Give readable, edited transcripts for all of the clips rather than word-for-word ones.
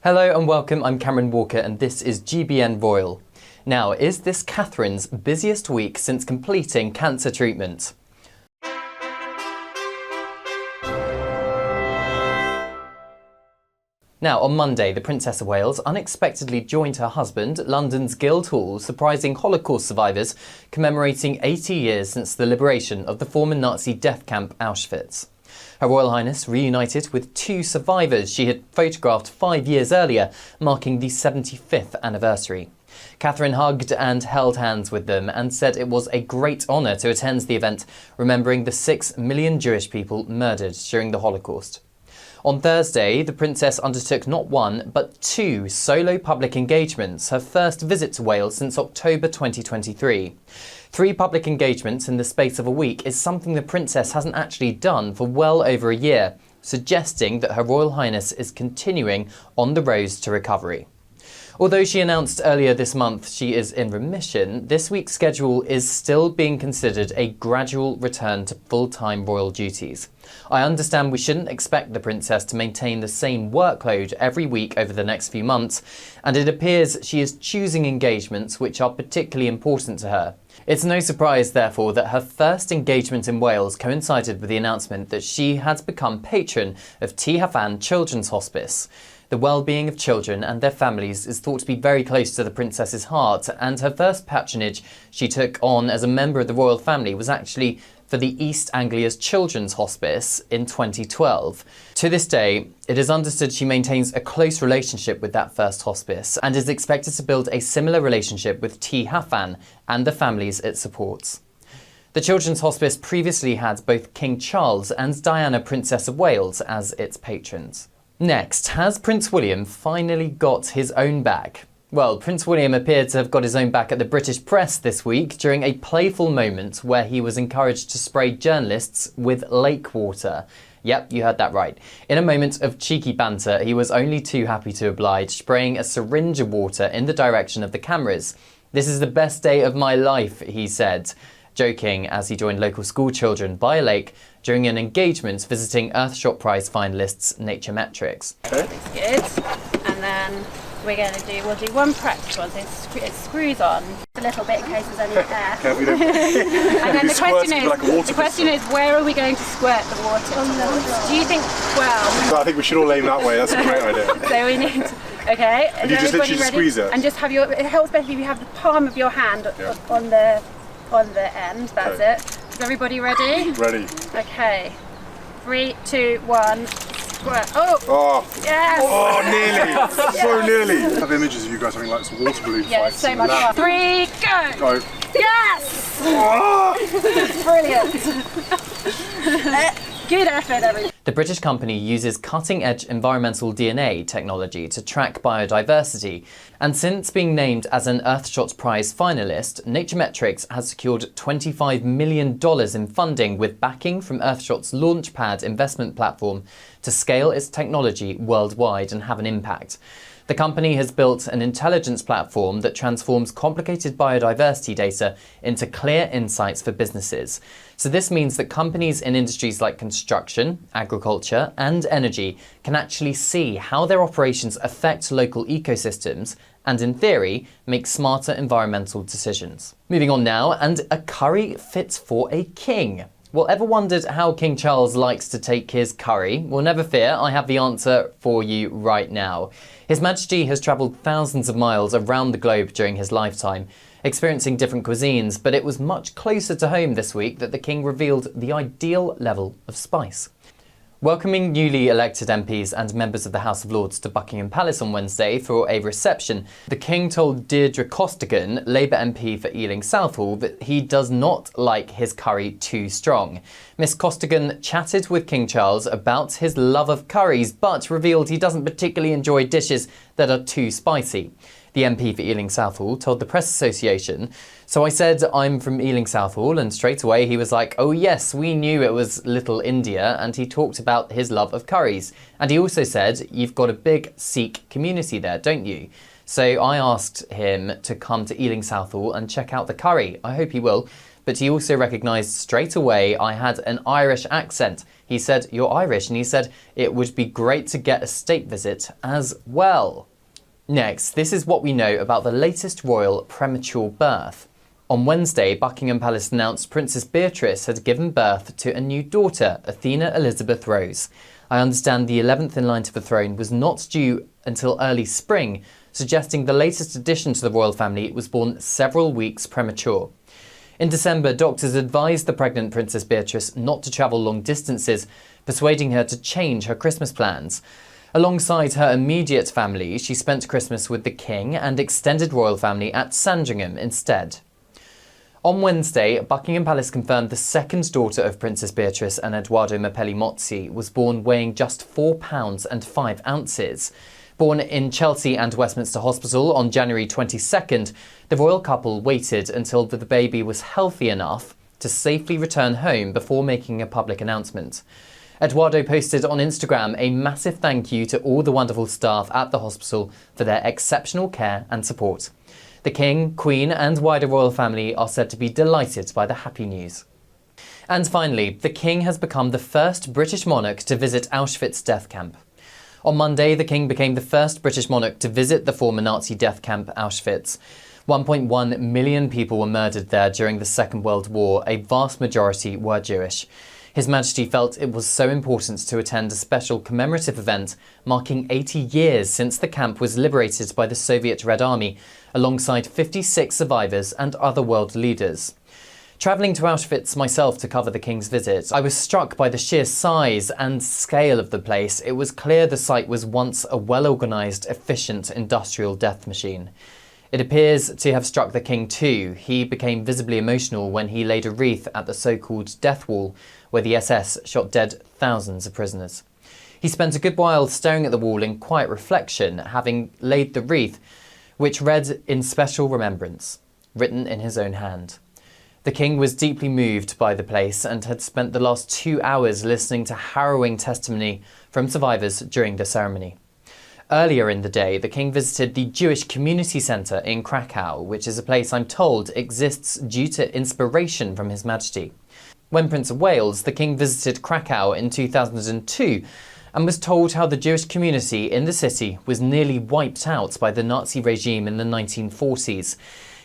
Hello and welcome, I'm Cameron Walker and this is GBN Royal. Now, is this Catherine's busiest week since completing cancer treatment? Now, on Monday, the Princess of Wales unexpectedly joined her husband at London's Guildhall, surprising Holocaust survivors, commemorating 80 years since the liberation of the former Nazi death camp Auschwitz. Her Royal Highness reunited with two survivors she had photographed 5 years earlier, marking the 75th anniversary. Catherine hugged and held hands with them and said it was a great honour to attend the event, remembering the 6 million Jewish people murdered during the Holocaust. On Thursday, the Princess undertook not one, but 2 solo public engagements, her first visit to Wales since October 2023. 3 public engagements in the space of a week is something the Princess hasn't actually done for well over a year, suggesting that Her Royal Highness is continuing on the road to recovery. Although she announced earlier this month she is in remission, this week's schedule is still being considered a gradual return to full-time royal duties. I understand we shouldn't expect the Princess to maintain the same workload every week over the next few months, and it appears she is choosing engagements which are particularly important to her. It's no surprise, therefore, that her first engagement in Wales coincided with the announcement that she had become patron of Tŷ Hafan Children's Hospice. The well-being of children and their families is thought to be very close to the Princess's heart, and her first patronage she took on as a member of the royal family was actually for the East Anglia's Children's Hospice in 2012. To this day, it is understood she maintains a close relationship with that first hospice and is expected to build a similar relationship with Tŷ Hafan and the families it supports. The Children's Hospice previously had both King Charles and Diana, Princess of Wales, as its patrons. Next, has Prince William finally got his own back? Well, Prince William appeared to have got his own back at the British press this week during a playful moment where he was encouraged to spray journalists with lake water. Yep, you heard that right. In a moment of cheeky banter, he was only too happy to oblige, spraying a syringe of water in the direction of the cameras. "This is the best day of my life," he said, joking as he joined local school children by a lake during an engagement visiting Earthshot Prize finalists Naturemetrics. Okay. Good. And then we'll do one practice one, so it screws on a little bit in case there's any air. Okay, we don't. And then the question is, where are we going to squirt the water? Do you think, well... I think we should all aim that way, that's a great idea. So we need to, okay. And you just literally squeeze it? And just have it helps better if you have the palm of your hand on the end, that's it. Is everybody ready? Ready. Okay. 3, 2, 1. Squirt. Oh! Yes! Oh, nearly! So nearly! I have images of you guys having like some water balloon yeah, fights. so much fun. 3, go! Go. Yes! Oh! Brilliant. Good effort, everyone. The British company uses cutting-edge environmental DNA technology to track biodiversity, and since being named as an Earthshot Prize finalist, Naturemetrics has secured $25 million in funding with backing from Earthshot's Launchpad investment platform to scale its technology worldwide and have an impact. The company has built an intelligence platform that transforms complicated biodiversity data into clear insights for businesses. So this means that companies in industries like construction, agriculture, and energy can actually see how their operations affect local ecosystems and, in theory, make smarter environmental decisions. Moving on now, and a curry fit for a king. Well, ever wondered how King Charles likes to take his curry? Well, never fear, I have the answer for you right now. His Majesty has travelled thousands of miles around the globe during his lifetime, experiencing different cuisines, but it was much closer to home this week that the King revealed the ideal level of spice. Welcoming newly elected MPs and members of the House of Lords to Buckingham Palace on Wednesday for a reception, the King told Deirdre Costigan, Labour MP for Ealing Southall, that he does not like his curry too strong. Miss Costigan chatted with King Charles about his love of curries, but revealed he doesn't particularly enjoy dishes that are too spicy. The MP for Ealing Southall told the Press Association, "So I said I'm from Ealing Southall, and straight away he was like, oh yes, we knew it was Little India, and he talked about his love of curries. And he also said, you've got a big Sikh community there, don't you? So I asked him to come to Ealing Southall and check out the curry. I hope he will. But he also recognised straight away I had an Irish accent. He said, "You're Irish," and he said it would be great to get a state visit as well. Next, this is what we know about the latest royal premature birth. On Wednesday, Buckingham Palace announced Princess Beatrice had given birth to a new daughter, Athena Elizabeth Rose. I understand the 11th in line to the throne was not due until early spring, suggesting the latest addition to the royal family was born several weeks premature. In December, doctors advised the pregnant Princess Beatrice not to travel long distances, persuading her to change her Christmas plans. Alongside her immediate family, she spent Christmas with the King and extended royal family at Sandringham instead. On Wednesday, Buckingham Palace confirmed the second daughter of Princess Beatrice and Edoardo Mapelli-Mozzi was born weighing just 4 pounds and 5 ounces. Born in Chelsea and Westminster Hospital on January 22nd, the royal couple waited until the baby was healthy enough to safely return home before making a public announcement. Edoardo posted on Instagram a massive thank you to all the wonderful staff at the hospital for their exceptional care and support. The King, Queen and wider royal family are said to be delighted by the happy news. And finally, the King has become the first British monarch to visit Auschwitz death camp. On Monday, the King became the first British monarch to visit the former Nazi death camp Auschwitz. 1.1 million people were murdered there during the Second World War, a vast majority were Jewish. His Majesty felt it was so important to attend a special commemorative event marking 80 years since the camp was liberated by the Soviet Red Army, alongside 56 survivors and other world leaders. Travelling to Auschwitz myself to cover the King's visit, I was struck by the sheer size and scale of the place. It was clear the site was once a well-organised, efficient industrial death machine. It appears to have struck the King too. He became visibly emotional when he laid a wreath at the so-called death wall, where the SS shot dead thousands of prisoners. He spent a good while staring at the wall in quiet reflection, having laid the wreath, which read "In Special Remembrance," written in his own hand. The King was deeply moved by the place and had spent the last 2 hours listening to harrowing testimony from survivors during the ceremony. Earlier in the day, the King visited the Jewish Community Centre in Krakow, which is a place I'm told exists due to inspiration from His Majesty. When Prince of Wales, the King visited Krakow in 2002 and was told how the Jewish community in the city was nearly wiped out by the Nazi regime in the 1940s.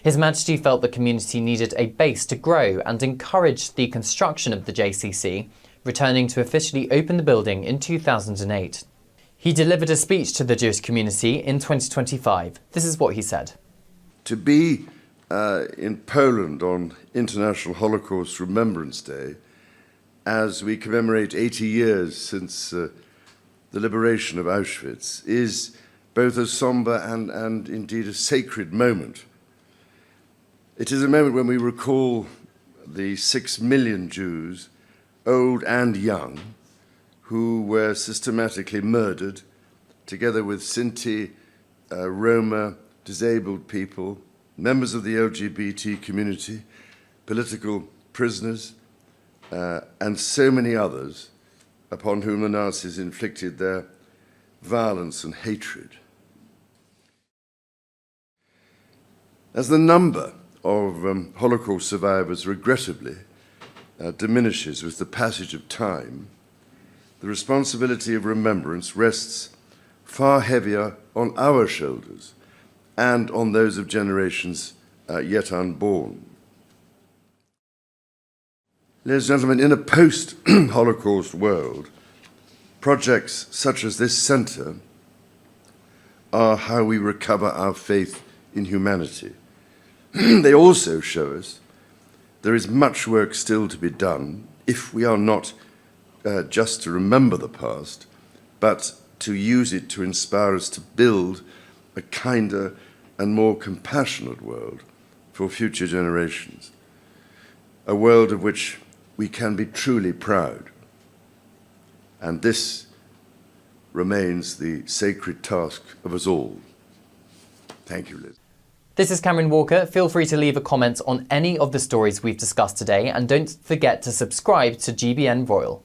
His Majesty felt the community needed a base to grow and encouraged the construction of the JCC, returning to officially open the building in 2008. He delivered a speech to the Jewish community in 2025. This is what he said. To be in Poland on International Holocaust Remembrance Day, as we commemorate 80 years since the liberation of Auschwitz, is both a somber and indeed a sacred moment. It is a moment when we recall the 6 million Jews, old and young, who were systematically murdered, together with Sinti, Roma, disabled people, members of the LGBT community, political prisoners, and so many others upon whom the Nazis inflicted their violence and hatred. As the number of Holocaust survivors regrettably diminishes with the passage of time, the responsibility of remembrance rests far heavier on our shoulders and on those of generations yet unborn. Ladies and gentlemen, in a post-Holocaust world, projects such as this centre are how we recover our faith in humanity. They also show us there is much work still to be done if we are not just to remember the past, but to use it to inspire us to build a kinder and more compassionate world for future generations, a world of which we can be truly proud. And this remains the sacred task of us all. Thank you, Liz. This is Cameron Walker. Feel free to leave a comment on any of the stories we've discussed today, and don't forget to subscribe to GBN Royal.